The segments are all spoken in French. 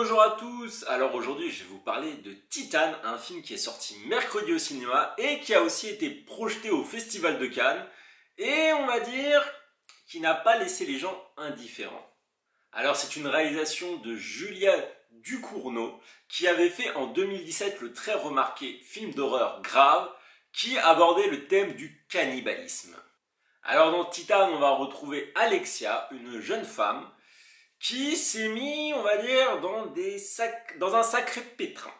Bonjour à tous. Alors aujourd'hui je vais vous parler de Titane, un film qui est sorti mercredi au cinéma et qui a aussi été projeté au Festival de Cannes et on va dire qui n'a pas laissé les gens indifférents. Alors c'est une réalisation de Julia Ducournau qui avait fait en 2017 le très remarqué film d'horreur Grave qui abordait le thème du cannibalisme. Alors dans Titane on va retrouver Alexia, une jeune femme qui s'est mis, on va dire, dans un sacré pétrin.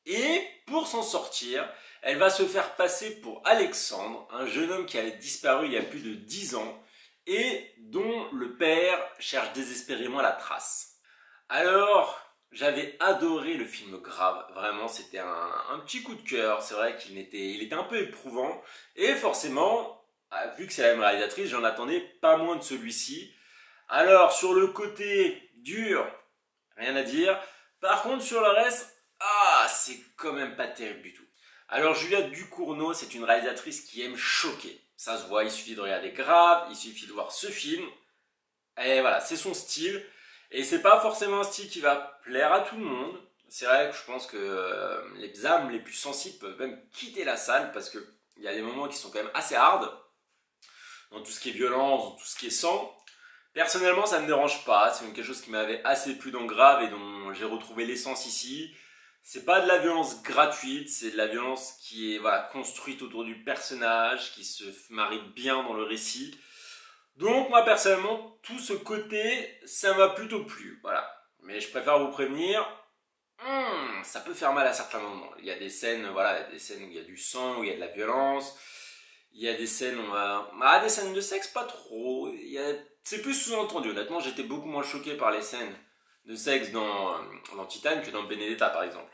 Et pour s'en sortir, elle va se faire passer pour Alexandre, un jeune homme qui a disparu il y a plus de 10 ans et dont le père cherche désespérément la trace. Alors, j'avais adoré le film Grave, vraiment c'était un petit coup de cœur, c'est vrai qu'il était un peu éprouvant et forcément, vu que c'est la même réalisatrice, j'en attendais pas moins de celui-ci. Alors, sur le côté dur, rien à dire. Par contre, sur le reste, c'est quand même pas terrible du tout. Alors, Julia Ducournau, c'est une réalisatrice qui aime choquer. Ça se voit, il suffit de regarder Grave, il suffit de voir ce film. Et voilà, c'est son style. Et c'est pas forcément un style qui va plaire à tout le monde. C'est vrai que je pense que les âmes les plus sensibles peuvent même quitter la salle parce qu'il y a des moments qui sont quand même assez hard. Dans tout ce qui est violence, dans tout ce qui est sang. Personnellement, ça ne me dérange pas, c'est quelque chose qui m'avait assez plu dans Grave et dont j'ai retrouvé l'essence ici. C'est pas de la violence gratuite, c'est de la violence qui est construite autour du personnage, qui se marie bien dans le récit. Donc moi personnellement, tout ce côté, ça m'a plutôt plu, voilà. Mais je préfère vous prévenir, ça peut faire mal à certains moments. Il y a des scènes, des scènes où il y a du sang, où il y a de la violence. Il y a des scènes, des scènes de sexe, pas trop. C'est plus sous-entendu. Honnêtement, j'étais beaucoup moins choqué par les scènes de sexe dans Titane que dans Benedetta, par exemple.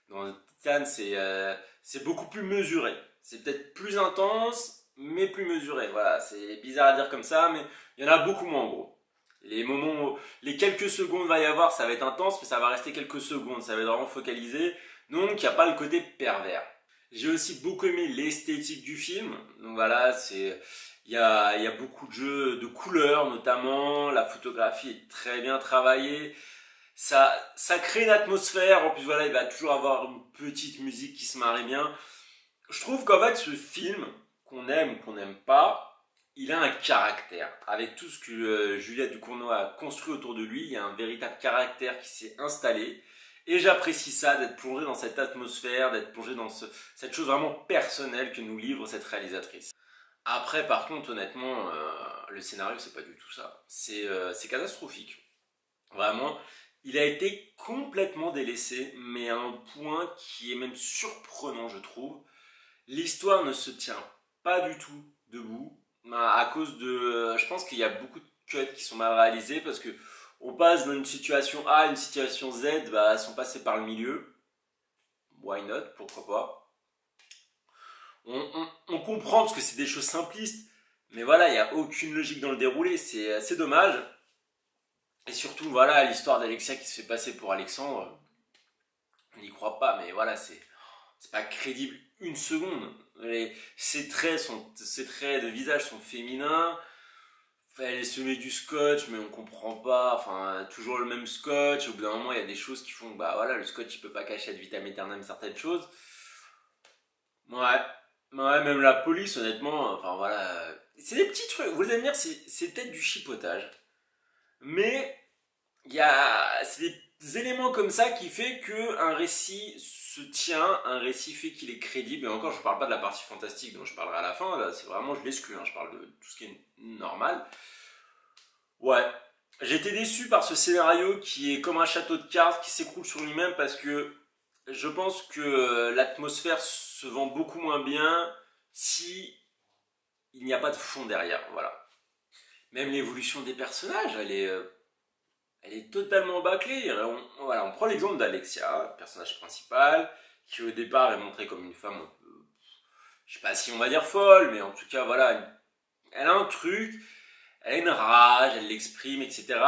Dans Titane, c'est beaucoup plus mesuré. C'est peut-être plus intense, mais plus mesuré. Voilà, c'est bizarre à dire comme ça, mais il y en a beaucoup moins en gros. Les quelques secondes va y avoir, ça va être intense, mais ça va rester quelques secondes. Ça va être vraiment focalisé. Donc, il n'y a pas le côté pervers. J'ai aussi beaucoup aimé l'esthétique du film. Donc voilà, il y a beaucoup de jeux de couleurs notamment. La photographie est très bien travaillée. Ça crée une atmosphère. En plus voilà, il va toujours avoir une petite musique qui se marie bien. Je trouve qu'en fait ce film, qu'on aime ou qu'on n'aime pas, il a un caractère. Avec tout ce que Julia Ducournau a construit autour de lui, il y a un véritable caractère qui s'est installé. Et j'apprécie ça, d'être plongé dans cette atmosphère, d'être plongé dans cette chose vraiment personnelle que nous livre cette réalisatrice. Après, par contre, honnêtement, le scénario, c'est pas du tout ça. C'est catastrophique. Vraiment, il a été complètement délaissé, mais à un point qui est même surprenant, je trouve. L'histoire ne se tient pas du tout debout, à cause de... Je pense qu'il y a beaucoup de cuts qui sont mal réalisés, parce que on passe d'une situation A à une situation Z, elles sont passées par le milieu. Why not? Pourquoi pas? On comprend parce que c'est des choses simplistes, mais voilà, il n'y a aucune logique dans le déroulé, c'est assez dommage. Et surtout, voilà, l'histoire d'Alexia qui se fait passer pour Alexandre, on n'y croit pas, mais voilà, c'est pas crédible une seconde. Ses traits de visage sont féminins. Elle se met du scotch, mais on comprend pas, toujours le même scotch. Au bout d'un moment, il y a des choses qui font que le scotch il peut pas cacher ad vitam aeternam certaines choses. Ouais, même la police, honnêtement, c'est des petits trucs. Vous allez me dire, c'est peut-être du chipotage, mais c'est des éléments comme ça qui fait que un récit se tient, un récit fait qu'il est crédible. Et encore, je parle pas de la partie fantastique dont je parlerai à la fin. Là, c'est vraiment, je l'exclus. Je parle de tout ce qui est normal. Ouais, j'étais déçu par ce scénario qui est comme un château de cartes qui s'écroule sur lui-même parce que je pense que l'atmosphère se vend beaucoup moins bien si il n'y a pas de fond derrière. Voilà. Même l'évolution des personnages, elle est totalement bâclée. On prend l'exemple d'Alexia, personnage principal, qui au départ est montrée comme une femme, je sais pas si on va dire folle, mais en tout cas, voilà, elle a un truc, elle a une rage, elle l'exprime, etc.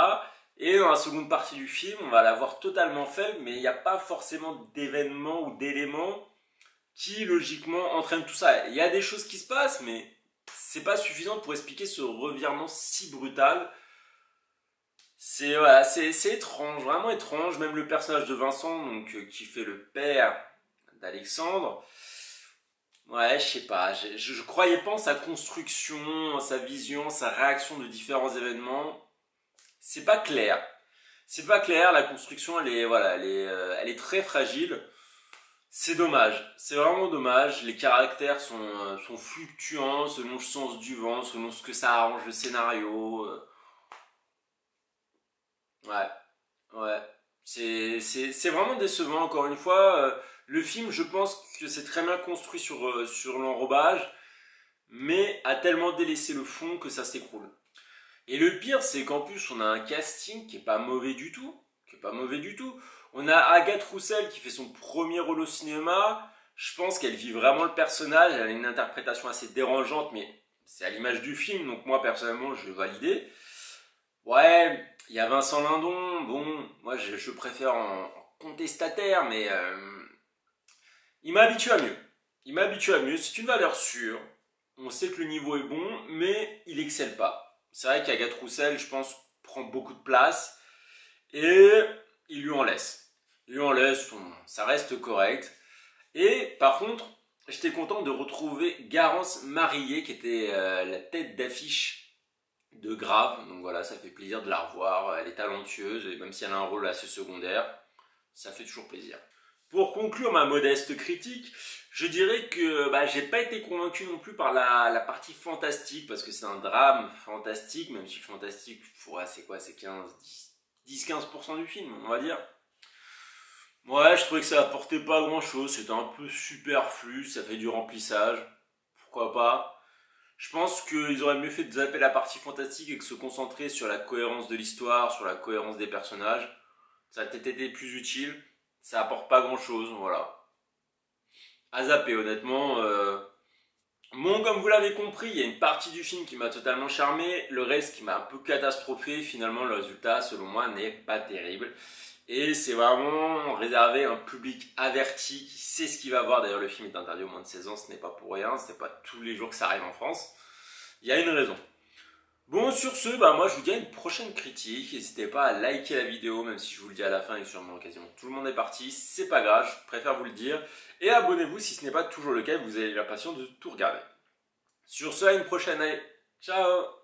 Et dans la seconde partie du film, on va la voir totalement faible, mais il n'y a pas forcément d'événements ou d'éléments qui, logiquement, entraînent tout ça. Il y a des choses qui se passent, mais c'est pas suffisant pour expliquer ce revirement si brutal. C'est voilà, c'est étrange, vraiment étrange. Même le personnage de Vincent, donc qui fait le père d'Alexandre. Ouais, je sais pas. Je croyais pas en sa construction, en sa vision, sa réaction de différents événements. C'est pas clair. C'est pas clair. La construction, elle est voilà, elle est très fragile. C'est dommage. C'est vraiment dommage. Les caractères sont fluctuants selon le sens du vent, selon ce que ça arrange le scénario. Ouais. Ouais, c'est vraiment décevant encore une fois. Le film, je pense que c'est très bien construit sur l'enrobage, mais a tellement délaissé le fond que ça s'écroule. Et le pire, c'est qu'en plus, on a un casting qui est pas mauvais du tout, qui est pas mauvais du tout. On a Agathe Roussel qui fait son premier rôle au cinéma. Je pense qu'elle vit vraiment le personnage. Elle a une interprétation assez dérangeante, mais c'est à l'image du film, donc moi personnellement, je vais valider. Ouais, il y a Vincent Lindon, bon, moi je préfère en contestataire, mais il m'habitue à mieux. Il m'habitue à mieux, c'est une valeur sûre. On sait que le niveau est bon, mais il excelle pas. C'est vrai qu'Agathe Roussel, je pense, prend beaucoup de place et il lui en laisse. Il lui en laisse, ça reste correct. Et par contre, j'étais content de retrouver Garance Marillier, qui était la tête d'affiche de Grave. Donc voilà, ça fait plaisir de la revoir. Elle est talentueuse, et même si elle a un rôle assez secondaire, ça fait toujours plaisir. Pour conclure ma modeste critique, je dirais que j'ai pas été convaincu non plus par la partie fantastique, parce que c'est un drame fantastique, même si fantastique, ouais, c'est quoi, c'est 10-15% du film, on va dire. Ouais, je trouvais que ça apportait pas grand chose, c'était un peu superflu, ça fait du remplissage, pourquoi pas. Je pense qu'ils auraient mieux fait de zapper la partie fantastique et de se concentrer sur la cohérence de l'histoire, sur la cohérence des personnages. Ça a peut-être été plus utile, ça apporte pas grand chose, voilà. À zapper, honnêtement. Bon, comme vous l'avez compris, il y a une partie du film qui m'a totalement charmé, le reste qui m'a un peu catastrophé. Finalement, le résultat, selon moi, n'est pas terrible. Et c'est vraiment réservé à un public averti qui sait ce qu'il va voir. D'ailleurs, le film est interdit au moins de 16 ans, ce n'est pas pour rien, ce n'est pas tous les jours que ça arrive en France. Il y a une raison. Bon, sur ce, moi je vous dis à une prochaine critique. N'hésitez pas à liker la vidéo, même si je vous le dis à la fin et que sûrement quasiment tout le monde est parti. C'est pas grave, je préfère vous le dire. Et abonnez-vous si ce n'est pas toujours le cas et vous avez la patience de tout regarder. Sur ce, à une prochaine. Allez, ciao!